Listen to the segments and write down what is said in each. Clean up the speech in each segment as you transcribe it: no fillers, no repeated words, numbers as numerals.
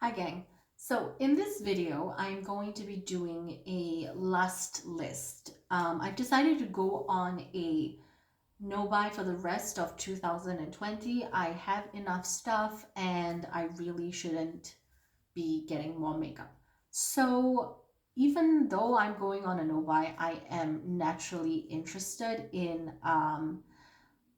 Hi gang. So in this video, I'm going to be doing a lust list. I've decided to go on a no buy for the rest of 2020. I have enough stuff and I really shouldn't be getting more makeup. So even though I'm going on a no buy, I am naturally interested in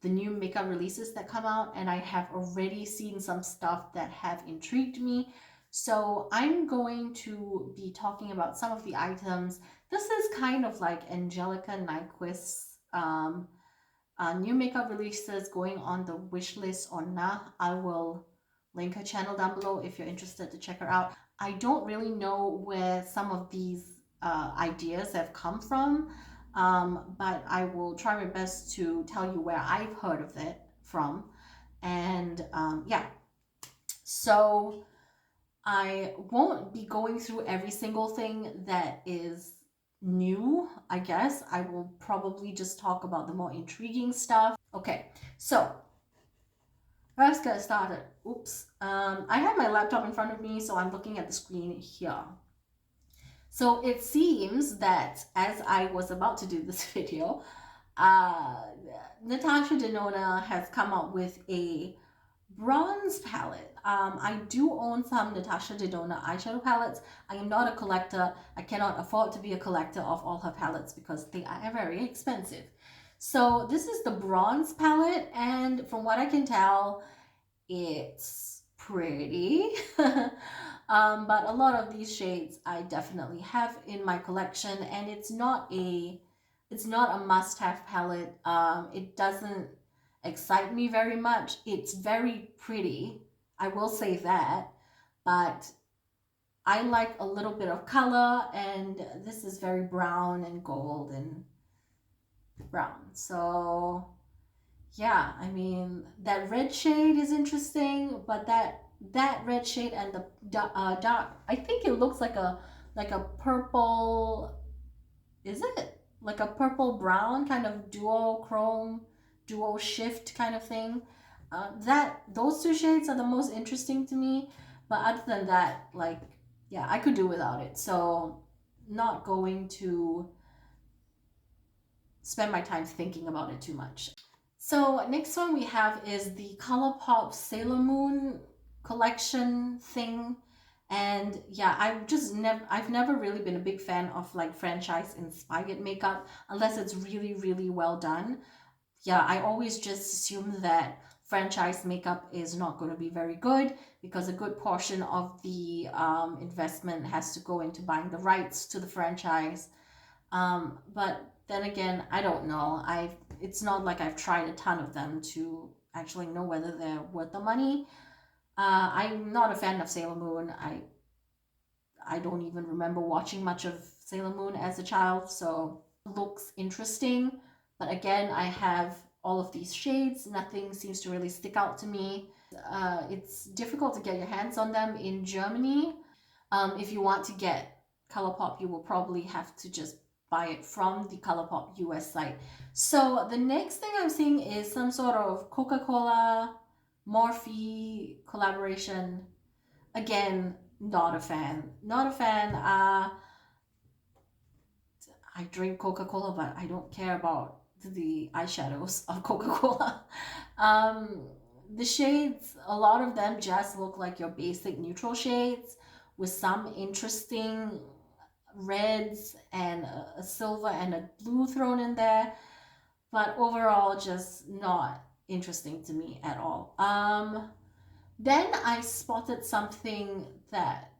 the new makeup releases that come out, and I have already seen some stuff that have intrigued me. So I'm going to be talking about some of the items. This is kind of like Angelica Nyqvist's new makeup releases going on the wish list or not. I will link her channel down below if you're interested to check her out. I don't really know where some of these ideas have come from, but I will try my best to tell you where I've heard of it from. And yeah, so I won't be going through every single thing that is new, I guess. I will probably just talk about the more intriguing stuff. Okay, so let's get started. Oops. I have my laptop in front of me, so I'm looking at the screen here. So it seems that as I was about to do this video, uh, Natasha Denona has come up with a bronze palette. I do own some Natasha Denona eyeshadow palettes. I am not a collector. I cannot afford to be a collector of all her palettes because they are very expensive. So this is the bronze palette, and from what I can tell, it's pretty. But a lot of these shades I definitely have in my collection, and it's not a must-have palette. It doesn't excite me very much. It's very pretty, I will say that, but I like a little bit of color, and this is very brown and gold and brown. So yeah, I mean, that red shade is interesting, but that red shade and the dark, I think it looks like a purple. Is it like a purple brown kind of dual chrome, dual shift kind of thing? That those two shades are the most interesting to me. But other than that, like, yeah, I could do without it. So not going to spend my time thinking about it too much. So next one we have is the ColourPop Sailor Moon collection thing. And yeah, I've never really been a big fan of like franchise inspired makeup unless it's really, really well done. Yeah, I always just assume that franchise makeup is not going to be very good because a good portion of the investment has to go into buying the rights to the franchise. But then again, I don't know. It's not like I've tried a ton of them to actually know whether they're worth the money. I'm not a fan of Sailor Moon. I don't even remember watching much of Sailor Moon as a child, so it looks interesting. But again, I have all of these shades. Nothing seems to really stick out to me. It's difficult to get your hands on them in Germany. If you want to get ColourPop, you will probably have to just buy it from the ColourPop US site. So the next thing I'm seeing is some sort of Coca-Cola Morphe collaboration. Again, not a fan. Not a fan. I drink Coca-Cola, but I don't care about the eyeshadows of Coca-Cola. um, the shades, a lot of them just look like your basic neutral shades with some interesting reds and a silver and a blue thrown in there, but overall just not interesting to me at all. Then I spotted something that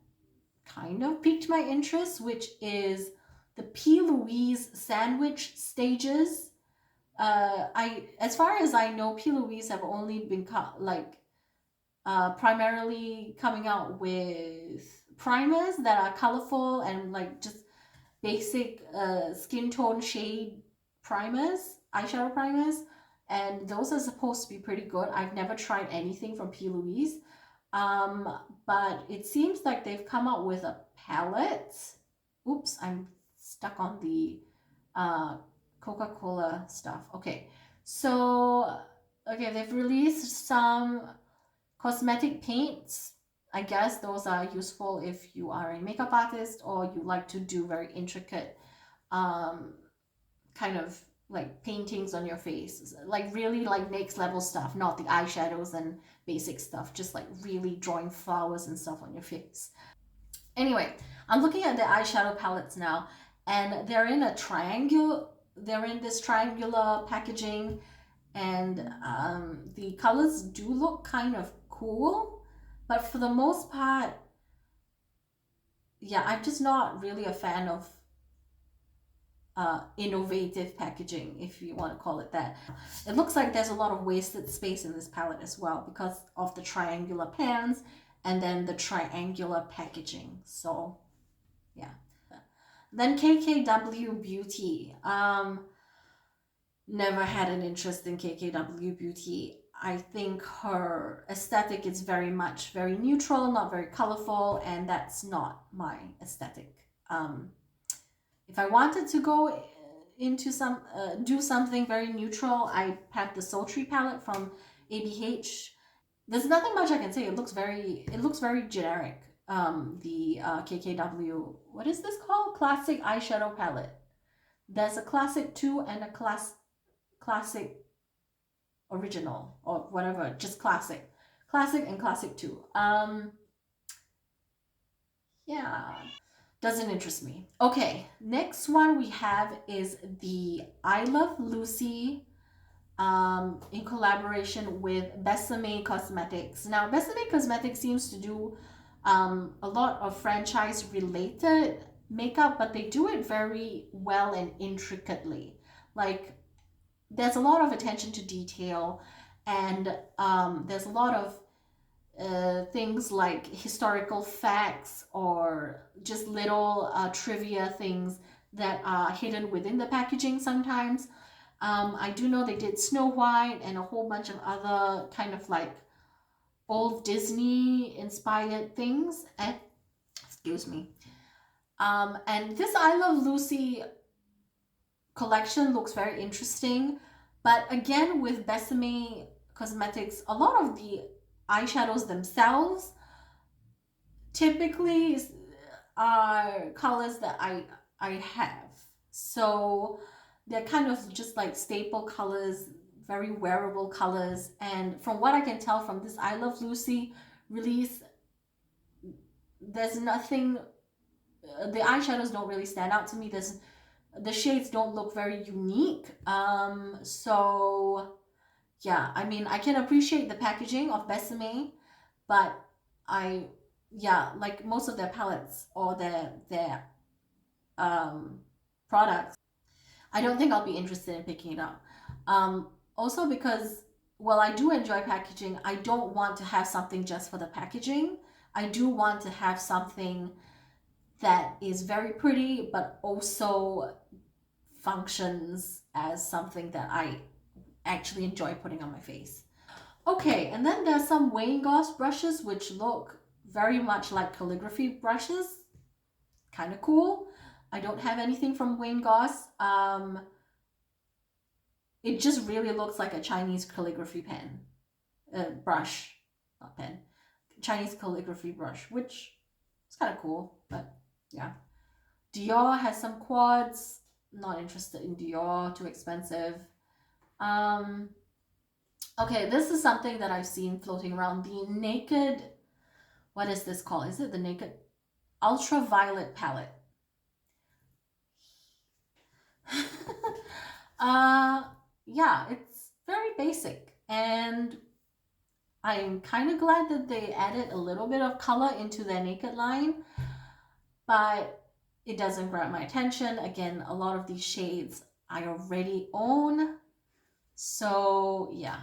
kind of piqued my interest, which is the P. Louise sandwich stages. As far as I know, P. Louise have only been primarily coming out with primers that are colorful and like just basic skin tone shade primers, eyeshadow primers, and those are supposed to be pretty good. I've never tried anything from P. Louise, but it seems like they've come out with a palette. Oops, I'm stuck on the Coca-Cola stuff. Okay, so okay, they've released some cosmetic paints. I guess those are useful if you are a makeup artist or you like to do very intricate um, kind of like paintings on your face, like really like next level stuff, not the eyeshadows and basic stuff, just like really drawing flowers and stuff on your face. Anyway, I'm looking at the eyeshadow palettes now, and they're in this triangular packaging, and the colors do look kind of cool, but for the most part, yeah, I'm just not really a fan of innovative packaging, if you want to call it that. It looks like there's a lot of wasted space in this palette as well because of the triangular pans and then the triangular packaging. So yeah. Then KKW Beauty. Never had an interest in KKW Beauty. I think her aesthetic is very neutral, not very colorful, and that's not my aesthetic. If I wanted to go into do something very neutral, I had the Sultry palette from ABH. There's nothing much I can say. It looks very generic. The KKW, what is this called? Classic eyeshadow palette. There's a classic 2 and a classic original or whatever, just classic and classic 2. Yeah, doesn't interest me. Okay, next one we have is the I Love Lucy in collaboration with Besame Cosmetics. Now, Besame Cosmetics seems to do a lot of franchise related makeup, but they do it very well and intricately. Like, there's a lot of attention to detail, and there's a lot of things like historical facts or just little trivia things that are hidden within the packaging sometimes. I do know they did Snow White and a whole bunch of other kind of like old Disney inspired things. And excuse me. And this I Love Lucy collection looks very interesting. But again, with Besame Cosmetics, a lot of the eyeshadows themselves typically are colors that I have. So they're kind of just like staple colors, very wearable colors. And from what I can tell from this I Love Lucy release, there's nothing, the eyeshadows don't really stand out to me. The shades don't look very unique. So yeah, I mean, I can appreciate the packaging of Besame, but I, yeah, like most of their palettes or their products, I don't think I'll be interested in picking it up. Also because, well, I do enjoy packaging, I don't want to have something just for the packaging. I do want to have something that is very pretty, but also functions as something that I actually enjoy putting on my face. Okay, and then there's some Wayne Goss brushes which look very much like calligraphy brushes. Kind of cool. I don't have anything from Wayne Goss. It just really looks like a Chinese calligraphy pen, brush, not pen, Chinese calligraphy brush, which is kind of cool, but yeah. Dior has some quads. Not interested in Dior, too expensive. Okay, this is something that I've seen floating around. The Naked, what is this called? Is it the Naked Ultraviolet palette? uh, yeah, it's very basic, and I'm kind of glad that they added a little bit of color into their Naked line, but it doesn't grab my attention. Again, a lot of these shades I already own, so yeah.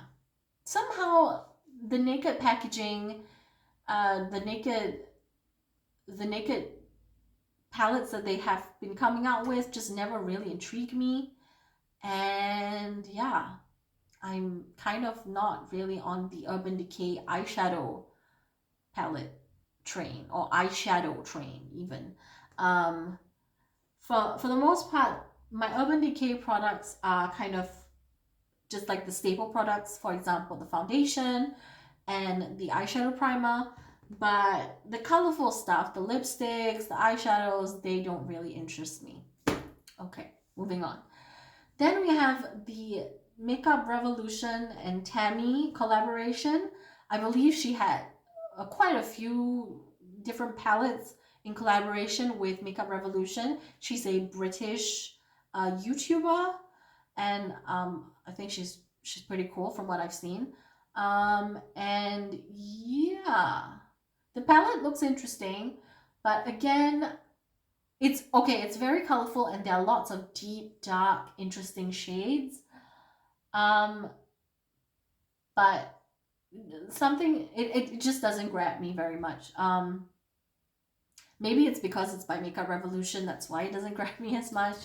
Somehow the Naked packaging, the Naked palettes that they have been coming out with just never really intrigued me. And yeah, I'm kind of not really on the Urban Decay eyeshadow palette train or eyeshadow train even. Um, for the most part, my Urban Decay products are kind of just like the staple products. For example, the foundation and the eyeshadow primer. But the colorful stuff, the lipsticks, the eyeshadows, they don't really interest me. Okay, moving on. Then we have the Makeup Revolution and Tammy collaboration. I believe she had quite a few different palettes in collaboration with Makeup Revolution. She's a British YouTuber, and I think she's pretty cool from what I've seen. And yeah, the palette looks interesting, but again, it's okay, it's very colorful and there are lots of deep, dark, interesting shades. Um, but it just doesn't grab me very much. Maybe it's because it's by Makeup Revolution, that's why it doesn't grab me as much.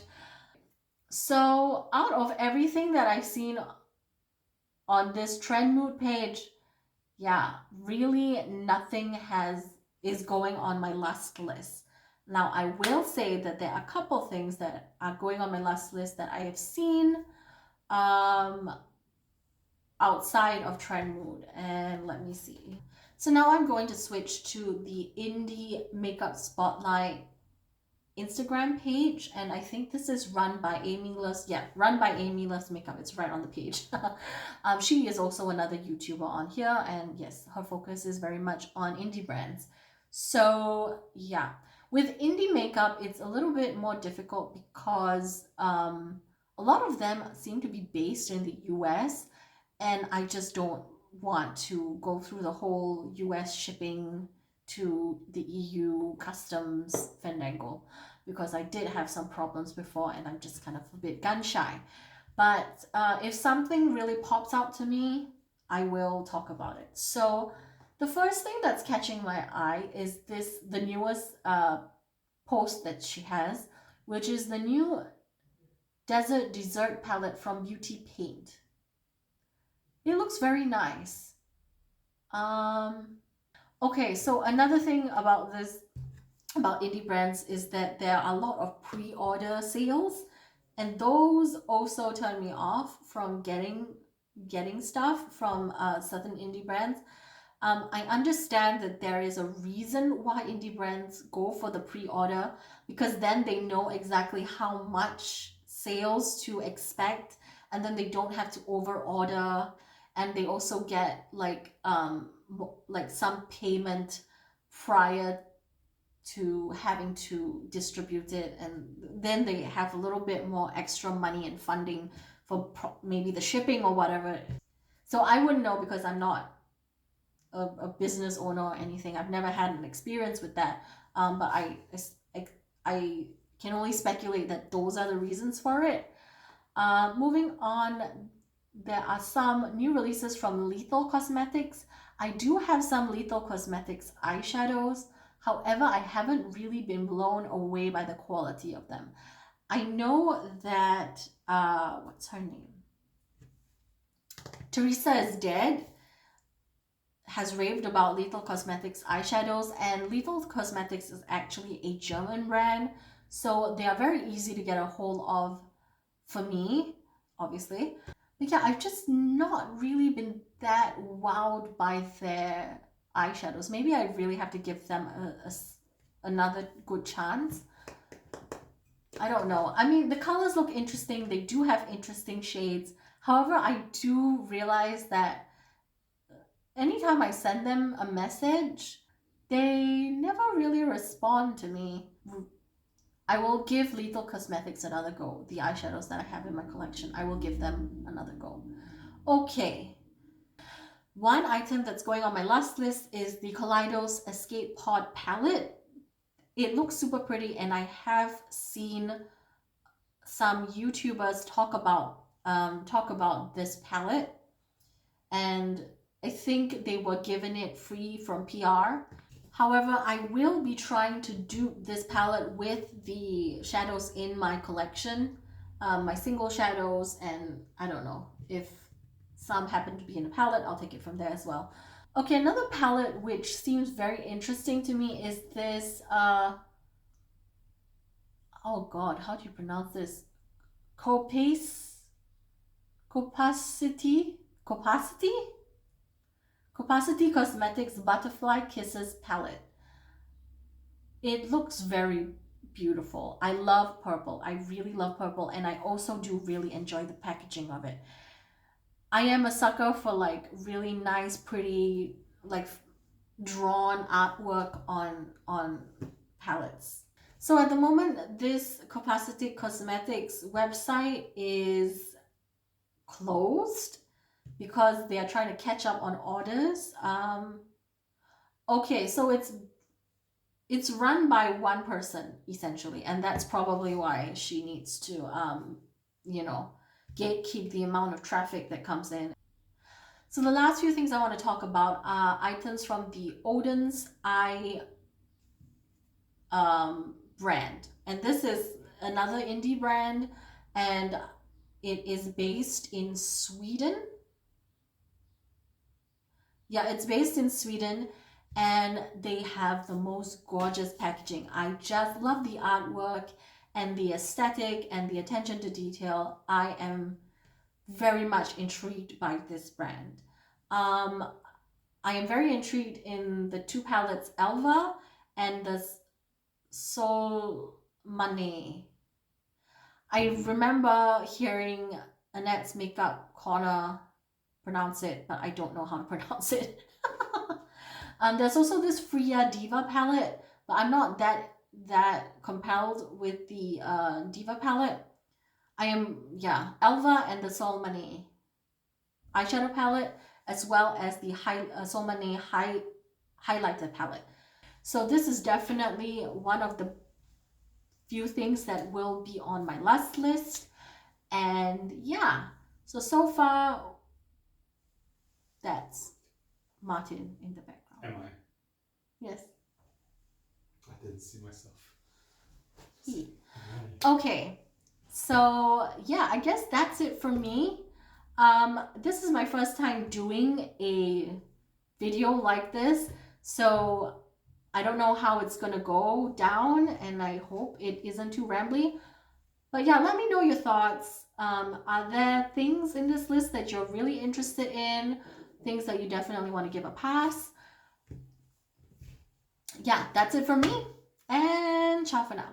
So out of everything that I've seen on this Trendmood page, yeah, really nothing has is going on my lust list. Now, I will say that there are a couple things that are going on my lust list that I have seen um, outside of Trendmood. And let me see. So now I'm going to switch to the Indie Makeup Spotlight Instagram page, and I think this is run by Amy Loves. Yeah, run by Amy Loves Makeup. It's right on the page. She is also another YouTuber on here, and yes, her focus is very much on indie brands. So yeah, with indie makeup, it's a little bit more difficult because a lot of them seem to be based in the US, and I just don't want to go through the whole US shipping to the EU customs fandangle because I did have some problems before and I'm just kind of a bit gun shy. But if something really pops out to me, I will talk about it. So the first thing that's catching my eye is the newest post that she has, which is the new Desert Dessert palette from Beauty Paint. It looks very nice. Um, okay, so another thing about this about indie brands is that there are a lot of pre-order sales, and those also turn me off from getting stuff from certain indie brands. I understand that there is a reason why indie brands go for the pre-order because then they know exactly how much sales to expect, and then they don't have to over order, and they also get like some payment prior to having to distribute it, and then they have a little bit more extra money and funding for maybe the shipping or whatever. So I wouldn't know because I'm not a business owner or anything. I've never had an experience with that, but I can only speculate that those are the reasons for it. Moving on, there are some new releases from Lethal Cosmetics. I do have some Lethal Cosmetics eyeshadows. However, I haven't really been blown away by the quality of them. I know that, what's her name? Theresa is dead, has raved about Lethal Cosmetics eyeshadows, and Lethal Cosmetics is actually a German brand, so they are very easy to get a hold of for me, obviously. But yeah, I've just not really been that wowed by their eyeshadows. Maybe I really have to give them another good chance. I don't know. I mean, the colors look interesting. They do have interesting shades. However, I do realize that anytime I send them a message, they never really respond to me. I will give Lethal Cosmetics another go. The eyeshadows that I have in my collection, I will give them another go. Okay. One item that's going on my last list is the Kaleidos Escape Pod palette. It looks super pretty, and I have seen some YouTubers talk about this palette, and I think they were given it free from PR. However, I will be trying to do this palette with the shadows in my collection, my single shadows, and I don't know if some happen to be in a palette, I'll take it from there as well. Okay, another palette which seems very interesting to me is this, oh god, how do you pronounce this? Copace, Copacity? Copacity? Capacity Cosmetics Butterfly Kisses palette. It looks very beautiful. I love purple. I really love purple, and I also do really enjoy the packaging of it. I am a sucker for like really nice, pretty, like drawn artwork on palettes. So at the moment, this Capacity Cosmetics website is closed because they are trying to catch up on orders. Okay, so it's run by one person essentially, and that's probably why she needs to you know, gatekeep the amount of traffic that comes in. So the last few things I want to talk about are items from the Odin's Eye brand, and this is another indie brand, and it is based in Sweden. Yeah, it's based in Sweden, and they have the most gorgeous packaging. I just love the artwork and the aesthetic and the attention to detail. I am very much intrigued by this brand. I am very intrigued in the two palettes, Elva and the Soul Money. I remember hearing Annette's Makeup Corner pronounce it, but I don't know how to pronounce it. There's also this Freya Diva palette, but I'm not that compelled with the Diva palette. I am, yeah, Elva and the Soul Money eyeshadow palette, as well as the Soul Money highlighter palette. So this is definitely one of the few things that will be on my last list. And yeah, so far, that's Martin in the background. Am I? Yes. I didn't see myself. Okay, so yeah, I guess that's it for me. This is my first time doing a video like this, so I don't know how it's gonna go down, and I hope it isn't too rambly. But yeah, let me know your thoughts. Are there things in this list that you're really interested in? Things that you definitely want to give a pass? Yeah, that's it for me, and ciao for now.